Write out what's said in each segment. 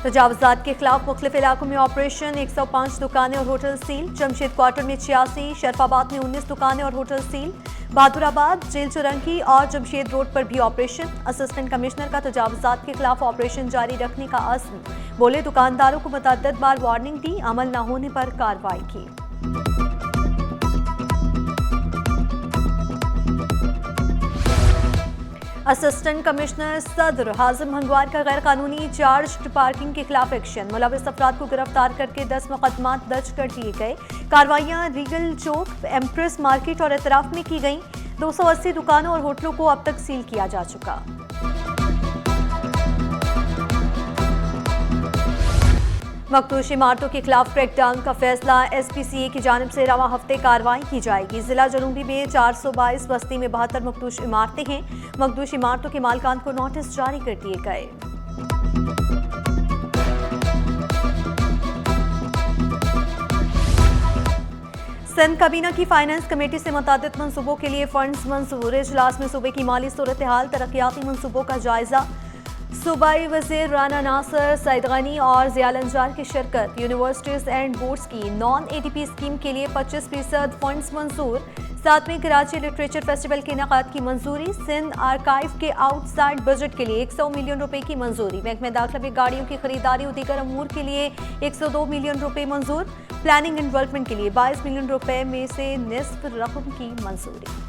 तजावुज़ात के खिलाफ मुख्तलिफ इलाकों में ऑपरेशन, 105 दुकानें और होटल सील। जमशेद क्वार्टर में 86, शरफाबाद में 19 दुकानें और hotel seal. Bahadurabad, jail Chowrangi और जमशेद रोड पर भी ऑपरेशन। असिस्टेंट कमिश्नर का तजावुज़ात के खिलाफ ऑपरेशन जारी रखने का अज़्म, बोले दुकानदारों को मुतअद्दिद बार वार्निंग दी, अमल न होने पर कार्रवाई की। असिस्टेंट कमिश्नर सदर हाजिम हंगवार का गैर कानूनी चार्ज पार्किंग के खिलाफ एक्शन, मुलविस अफराद को गिरफ्तार करके 10 मुकदमात दर्ज कर दिए गए। कार्रवाइयां रीगल चौक, एम्प्रेस मार्केट और एतराफ में की गई। 280 दुकानों और होटलों को अब तक सील किया जा चुका। मखदूश इमारतों के खिलाफ क्रैकडाउन का फैसला, SPCA की जानिब से रवा हफ्ते कार्रवाई की जाएगी। जिला जनूबी में 422 बस्ती में 72 मखदूश इमारतें हैं। मखदूश इमारतों के मालिकान को नोटिस जारी कर दिए गए। सिंध काबीना की फाइनेंस कमेटी से मुतादिद मंसूबों के लिए फंड्स मंजूर। इजलास में सूबे की माली सूरत हाल, तरक्याती मंसूबों का जायजा। सूबाई वज़ीर राना नासर, सईद गनी और ज़ियाल अंजार की शिरकत। यूनिवर्सिटीज़ एंड बोर्ड्स की नॉन ADP स्कीम के लिए 25% फंड्स मंजूर। साथ में कराची लिटरेचर फेस्टिवल के इनेकाद की मंजूरी। सिंध आर्काइव के आउटसाइड बजट के लिए 100 मिलियन रुपए की मंजूरी। महकमे दाखिला में गाड़ियों की खरीदारी और दीगर अमूर के लिए 102 मिलियन रुपए मंजूर। प्लानिंग एंड डेवलपमेंट के लिए 22 मिलियन रुपए में से निस्फ रकम की मंजूरी।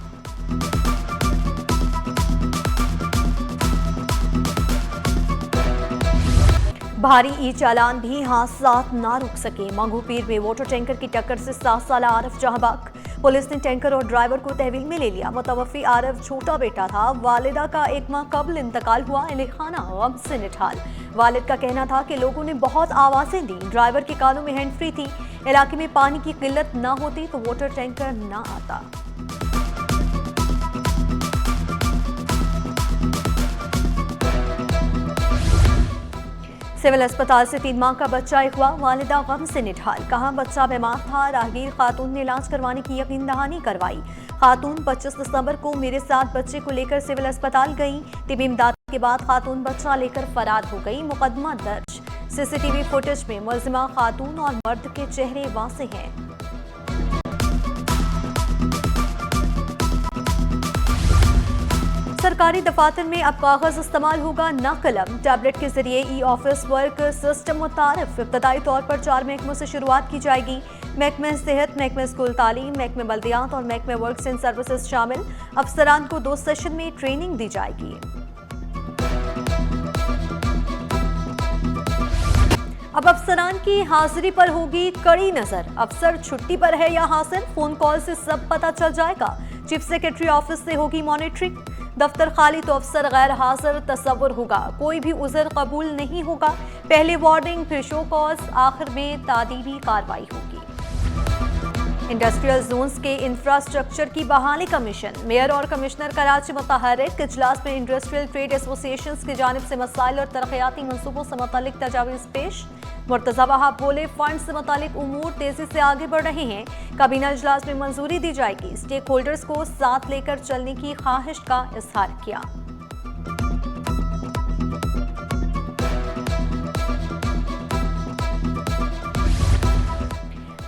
भारी ई चालान भी हादसात ना रुक सके। मांगू पीर में वाटर टैंकर की टक्कर से 7 साल आरफ जहांबाग। पुलिस ने टैंकर और ड्राइवर को तहवील में ले लिया। मुतवफ़ी आरफ छोटा बेटा था। वालिदा का 1 माह कबल इंतकाल हुआ। अहल-ए-खाना गम से निठाल। वालिद का कहना था कि लोगों ने बहुत आवाज़ें दी। ड्राइवर के कानों में हैंड फ्री थी। इलाके में पानी की किल्लत ना होती तो वाटर टैंकर ना आता। सिविल अस्पताल से 3 माह का बच्चा एक हुआ। वालिदा गम से निठाल। कहा बच्चा बीमार था। राहगीर खातून ने इलाज करवाने की यकीन दहानी करवाई। खातून 25 दिसंबर को मेरे साथ बच्चे को लेकर सिविल अस्पताल गई। तिबी इमदाद के बाद खातून बच्चा लेकर फरार हो गई। मुकदमा दर्ज। CCTV फुटेज में मुलजिमा खातून और मर्द के चेहरे वाज़ेह हैं। सरकारी दफातर में अब कागज इस्तेमाल होगा, न कलम। टैबलेट के जरिए E-ऑफिस वर्क सिस्टम मुतारिफ। इब्तदाई तौर पर 4 महकमों से शुरुआत की जाएगी। महकमे सेहत, महकमे स्कूल तालीम, महकमे बल्दियात और महकमे वर्क्स एंड सर्विसेज शामिल। अफसरान को 2 सेशन में ट्रेनिंग दी जाएगी। अब अफसरान की हाजिरी पर होगी कड़ी नजर। अफसर छुट्टी पर है या हाजिर, फोन कॉल से सब पता चल जाएगा। चीफ सेक्रेटरी ऑफिस से होगी मॉनिटरिंग। दफ्तर खाली तो अफसर गैर हाजिर तस्वुर होगा। कोई भी उज़र कबूल नहीं होगा। पहले वार्निंग, फिर शो कॉज, आखिर में तादीबी कार्रवाई होगी। इंडस्ट्रियल जोन्स के इंफ्रास्ट्रक्चर की बहाली का मिशन। मेयर और कमिश्नर कराची मुतहर्रिक। इजलास में इंडस्ट्रियल ट्रेड एसोसिएशंस की जानिब से मसाइल और तरक्याती मंसूबों से मुतालिक तजावीज़ पेश। मुर्तज़ा वहाब बोले फंड से मुतालिक उमूर तेजी से आगे बढ़ रहे हैं। काबीना इजलास में मंजूरी दी जाएगी। स्टेक होल्डर्स को साथ लेकर चलने की ख्वाहिश का इजहार किया।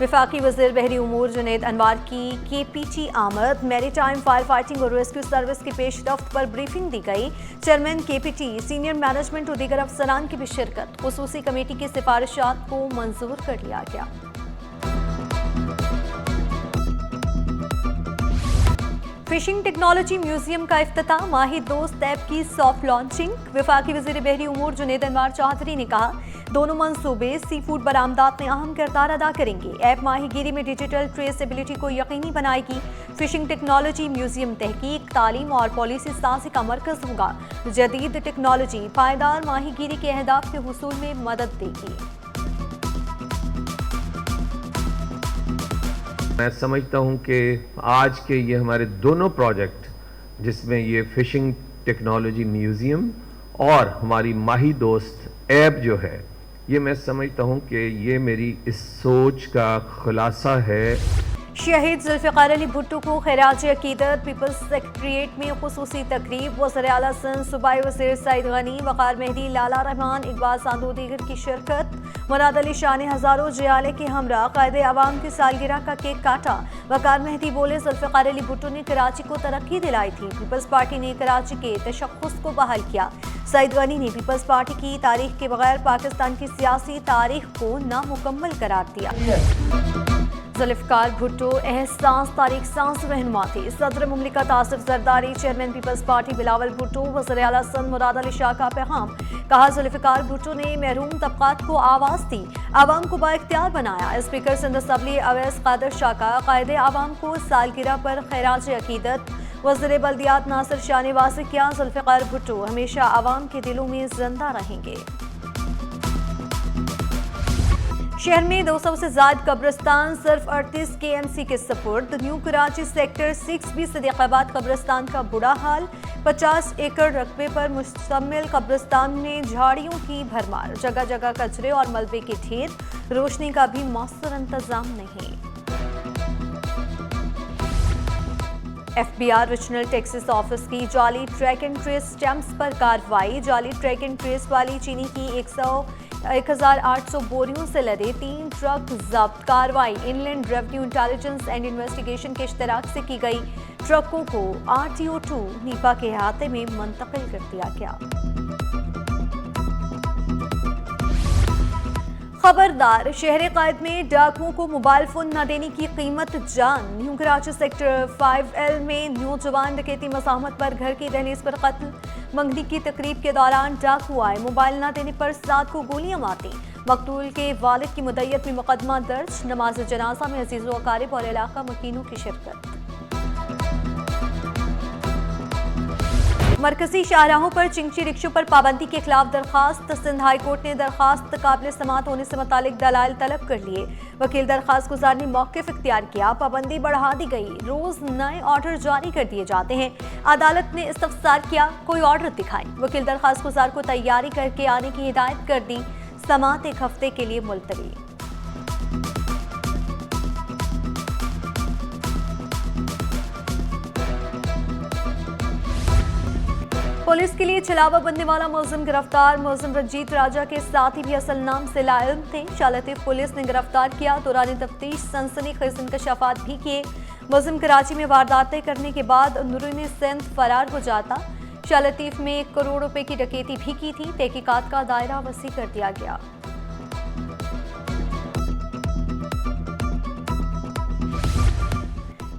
वफाकी वज़ीर बहरी उमूर जुनैद अनवार की KPT आमद। मैरीटाइम फायर फाइटिंग और रेस्क्यू सर्विस की पेशरफ्त पर ब्रीफिंग दी गई। चेयरमैन KPT, सीनियर मैनेजमेंट और दीगर अफसरान की भी शिरकत। खुसूसी कमेटी की सिफारिशात को मंजूर कर लिया गया। फिशिंग टेक्नोलॉजी म्यूजियम का इफ्तिताह। माही दोस्त ऐप की सॉफ्ट लॉन्चिंग। वफाकी वज़ीर बहरी उमूर जुनैद अनवार चौधरी ने कहा दोनों मंसूबे सी फूड बरामदात में अहम किरदार अदा करेंगे। ऐप माहीगीरी में डिजिटल ट्रेसेबिलिटी को यकीनी बनाएगी। फिशिंग टेक्नोलॉजी म्यूजियम तहकीक, तालीम और पॉलिसी साजी का मरकज होगा। जदीद टेक्नोलॉजी पायदार माहीगीरी के अहदाफ के हुसूल में मदद देगी। मैं समझता हूं कि आज के ये हमारे दोनों प्रोजेक्ट, जिसमें ये फिशिंग टेक्नोलॉजी म्यूजियम और हमारी माही दोस्त ऐप जो है, ये मैं समझता हूं कि ये मेरी इस सोच का खुलासा है। शहीद जुल्फ़िकार अली भुट्टो को खिराज अकीदत। पीपल्स सेक्रेटरिएट में खुसूसी तकरीब। वज़ीर आला सिंध सूबाई वज़ीर सईद गनी, वक़ार मेहदी, लाला रहमान, इकबाल सांदो दीगर की शिरकत। मुराद अली शाह ने हज़ारों जियाले के हमरा क़ायदे अवाम की सालगिरह का केक काटा। वक़ार मेहदी बोले, जुल्फ़िकार अली भुट्टो ने कराची को तरक्की दिलाई थी। पीपल्स पार्टी ने कराची के तशख़्ख़ुस को बहाल किया। सईद गनी ने पीपल्स पार्टी की तारीख के बगैर पाकिस्तान की सियासी तारीख को नामुकम्मल करार दिया। जुल्फ़िकार भुट्टो एहसास तारीख सांस रहनुमा थे। सदर मुमलिकत Asif Zardari, chairman people's party Bilawal Bhutto, वज़ीर आला सिंध मुराद अली शाह का पैगाम। कहा, जुल्फ़िकार भुट्टो ने महरूम तबक़ात को आवाज़ दी, आवाम को बाइख्तियार बनाया। स्पीकर सिंध असम्बली अवैस कादर शाह का क़ायदे आवाम को सालगिरह पर खैराज अकीदत। वज़ीर बल्दियात नासिर शाह ने वाज़ेह किया, जुल्फ़िकार भुट्टो हमेशा आवाम के दिलों में जिंदा रहेंगे। शहर में 200 से ज़ायद कब्रिस्तान सिर्फ 38 KMC के सपुर्द। न्यू कराची सेक्टर 6B सदीक़ाबाद कब्रिस्तान का बुरा हाल। 50 एकड़ रकबे पर मुश्तमिल कब्रिस्तान में झाड़ियों की भरमार, जगह जगह कचरे और मलबे के ढेर, रोशनी का भी मौसर इंतजाम नहीं। FBI रीजनल टैक्सेस ऑफिस की जाली ट्रैक एंड ट्रेस स्टैम्प्स पर कार्रवाई। जाली ट्रैक एंड ट्रेस वाली चीनी की 1800 बोरियों से लदे 3 ट्रक जब्त। कार्रवाई inland revenue intelligence and investigation के इश्तराक से की गई। ट्रकों को RTO2 नीपा के अहाते में मुंतकिल कर दिया गया। खबरदार, शहर कायद में डाकुओं को मोबाइल फोन न देने की कीमत जान। न्यू कराची सेक्टर 5L में नौजवान डकैती मज़ाहमत पर घर की दहलीज पर कत्ल। मंगनी की तकरीब के दौरान डाकू आए, मोबाइल न देने पर 7 को गोलियां मारी। मकतूल के वालिद की मुद्दत में मुकदमा दर्ज। नमाज जनाजा में अजीज़ो अकारिब और इलाका मकीनों की शिरकत। मरकजी शाहराहों पर चिंची रिक्शों पर पाबंदी के खिलाफ दरखास्त। सिंध हाई कोर्ट ने दरखास्त काबिल समात होने से मुतालिक दलाइल तलब कर लिए। वकील दरखास्त गुजार ने मौक़िफ़ इख्तियार किया। पाबंदी बढ़ा दी गई, रोज नए ऑर्डर जारी कर दिए जाते हैं। अदालत ने इस्तफसार किया, कोई ऑर्डर दिखाए। वकील दरखास्त गुजार को तैयारी करके आने की हिदायत कर दी। समात 1 हफ्ते के लिए मुलतवी। पुलिस के लिए छलावा बनने वाला मुलजिम गिरफ्तार। मुलजिम रंजीत राजा के साथी भी असल नाम से लाइम थे। शालतीफ पुलिस ने गिरफ्तार किया। दौरान तफ्तीश सनसनीखेज इंकशाफात भी किए। मुलजिम कराची में वारदातें करने के बाद अंदरूनी सिंध फरार हो जाता। शालतीफ में 1 करोड़ रुपए की डकैती भी की थी। तहकीकात का दायरा वसी कर दिया गया।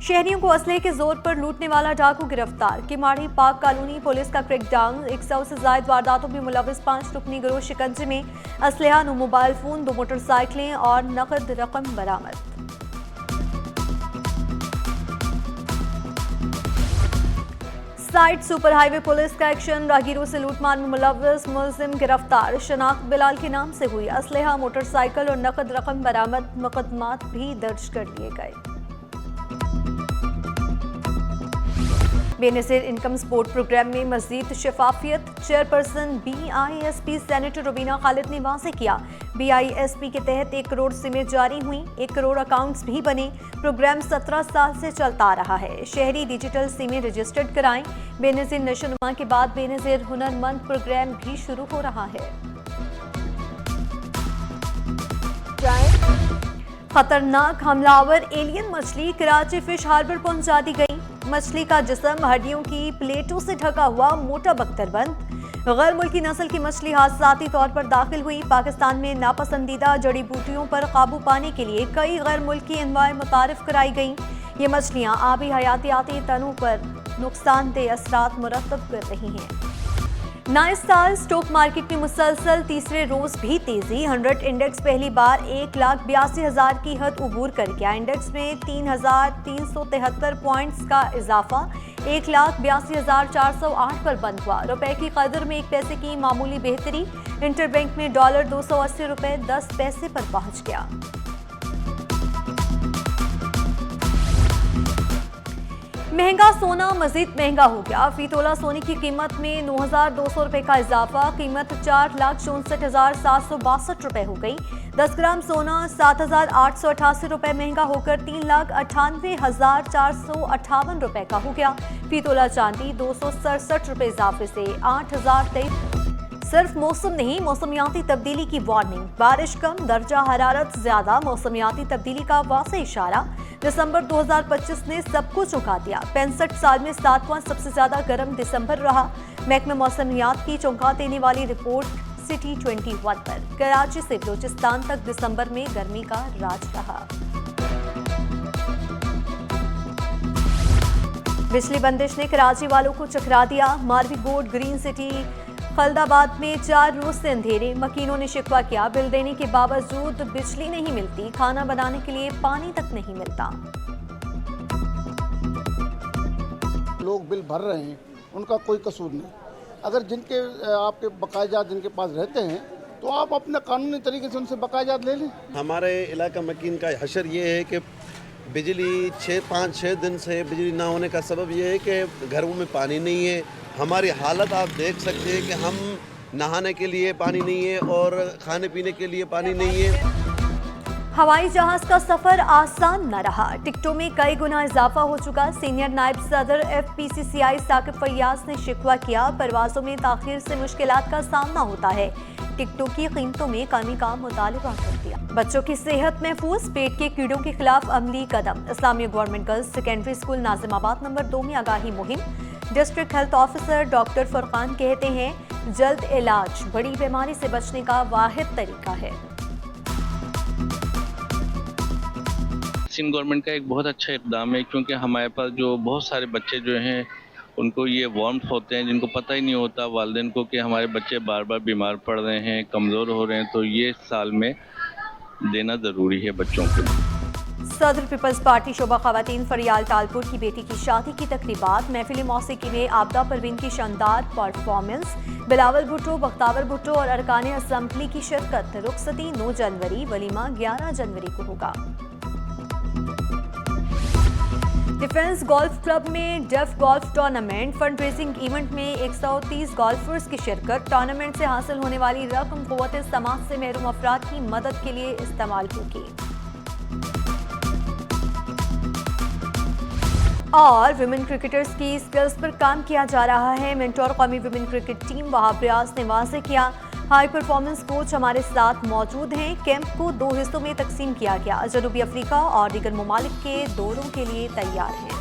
शहरियों को असले के जोर पर लूटने वाला डाकू गिरफ्तार। किमाड़ी पाक कॉलोनी पुलिस का क्रैकडाउन। 100 से ज्यादा वारदातों में मुलविस 5 रुकनी गिरोह शिकंजे में। असलहा, 9 मोबाइल फोन, 2 मोटरसाइकिलें और नकद रकम बरामद। साइड सुपर हाईवे पुलिस का एक्शन। राहगीरों से लूटमार में मुलविस मुलजिम गिरफ्तार। शनाख्त बिलाल के नाम से हुई। असलहा, मोटरसाइकिल और नकद रकम बरामद। मुकदमात भी दर्ज कर लिए गए। बेनज़ीर इनकम सपोर्ट प्रोग्राम में मज़ीद शफाफियत। Chairperson BISP senator Rubina Khalid ने वाज़ेह किया, BISP के तहत 1 करोड़ सिमें जारी हुई, 1 करोड़ अकाउंट्स भी बने। प्रोग्राम 17 साल से चलता आ रहा है। शहरी डिजिटल सिमें रजिस्टर्ड कराएं। बेनज़ीर नशोनुमा के बाद बेनज़ीर हुनरमंद प्रोग्राम भी शुरू हो रहा है। खतरनाक हमलावर एलियन मछली कराची फिश हार्बर पहुंचा दी गई। मछली का जिस्म हड्डियों की प्लेटों से ढका हुआ, मोटा बख्तरबंद। गैर मुल्की नस्ल की मछली हादसाती तौर पर दाखिल हुई। पाकिस्तान में नापसंदीदा जड़ी बूटियों पर काबू पाने के लिए कई गैर मुल्की अनवाएं मुतारिफ कराई गई। ये मछलियाँ आबी हयातियाती तनों पर नुकसानदेह असरात मुरतब कर रही हैं। नए साल स्टॉक मार्केट में मुसलसल तीसरे रोज भी तेजी। 100 इंडेक्स पहली बार 1,82,000 की हद उबूर कर गया। इंडेक्स में 3,373 पॉइंट्स का इजाफा 1,82,408 पर बंद हुआ। रुपए की कदर में 1 पैसे की मामूली बेहतरी। इंटरबैंक में डॉलर 280 रुपए 10 पैसे पर पहुंच गया। महंगा सोना मजीद महंगा हो गया। फी तोला सोने की कीमत में 9,200 रुपए का इजाफा। कीमत 4,64,762 रुपए हो गई। 10 ग्राम सोना 7,888 रुपए महंगा होकर 3,98,458 रुपए का हो गया। फी तोला चांदी 267 रुपए इजाफे से 8,023। सिर्फ मौसम नहीं, मौसमियाती तब्दीली की वार्निंग। बारिश कम, दर्जा हरारत ज्यादा, मौसमियाती तब्दीली का वाज़ेह इशारा। दिसंबर 2025 ने सबको चौंका दिया। 65 साल में 7वां सबसे ज्यादा गर्म दिसंबर रहा। महकमा मौसमियात की चौंका देने वाली रिपोर्ट सिटी 21 पर। कराची से बलूचिस्तान तक दिसंबर में गर्मी का राज रहा। बिजली बंदिश ने कराची वालों को चकरा दिया। मारवी गोड, ग्रीन सिटी, खलदाबाद में 4 रोज से अंधेरे। मकीनों ने शिकवा किया, बिल देने के बावजूद बिजली नहीं मिलती, खाना बनाने के लिए पानी तक नहीं मिलता। लोग बिल भर रहे हैं, उनका कोई कसूर नहीं। अगर जिनके आपके बकायाजात जिनके पास रहते हैं तो आप अपने कानूनी तरीके से उनसे बकायाजात ले लें। हमारे इलाका मकीन का हशर ये है कि बिजली 5-6 दिन से बिजली ना होने का सबब ये है कि घरों में पानी नहीं है। हमारी हालत आप देख सकते हैं कि हम नहाने के लिए पानी नहीं है और खाने पीने के लिए पानी नहीं है। हवाई जहाज का सफर आसान न रहा। टिकटों में कई गुना इजाफा हो चुका। सीनियर नायब सदर FPCCI साकिब फैयाज ने शिकवा किया, परवाजों में ताखीर से मुश्किलात का सामना होता है। टिकटों की कीमतों में कमी का मुतालबा कर दिया। बच्चों की सेहत महफूज, पेट के कीड़ों के खिलाफ अमली कदम। Islamia government girls secondary school Nazimabad number 2 में आगाही मुहिम। District health officer doctor Furqan कहते हैं, जल्द इलाज बड़ी बीमारी से बचने का वाहिद तरीका है। सिंध गवर्नमेंट का एक बहुत अच्छा इक़दाम है, क्योंकि हमारे पास जो बहुत सारे बच्चे जो हैं उनको ये वार्म्स होते हैं, जिनको पता ही नहीं होता वालिदैन को कि हमारे बच्चे बार बार बीमार पड़ रहे हैं, कमज़ोर हो रहे हैं, तो ये साल में देना ज़रूरी है बच्चों को। सदर पीपल्स पार्टी शोबा खवातीन फरियाल तालपुर की बेटी की शादी की तकरीबात। महफिल मौसीकी में आबदा परवीन की शानदार परफॉर्मेंस। बिलावल भुट्टो, बख्तावर भुट्टो और अरकान असम्बली की शिरकत। रुखसती 9 जनवरी, वलीमा 11 जनवरी को होगा। डिफेंस गोल्फ क्लब में deaf golf tournament. Fund raising event में 130 गोल्फर्स की शिरकत। टूर्नामेंट से हासिल होने वाली रकम क़ुव्वत समाज से महरूम अफराद की मदद के लिए इस्तेमाल होगी। और विमेन क्रिकेटर्स की स्किल्स पर काम किया जा रहा है। मेंटोर कौमी women cricket team Wahab Riaz ने वाज़ेह किया, हाई परफॉर्मेंस कोच हमारे साथ मौजूद हैं। कैंप को 2 हिस्सों में तकसीम किया गया। जनूबी अफ्रीका और दीगर ममालिक के दौरों के लिए तैयार हैं।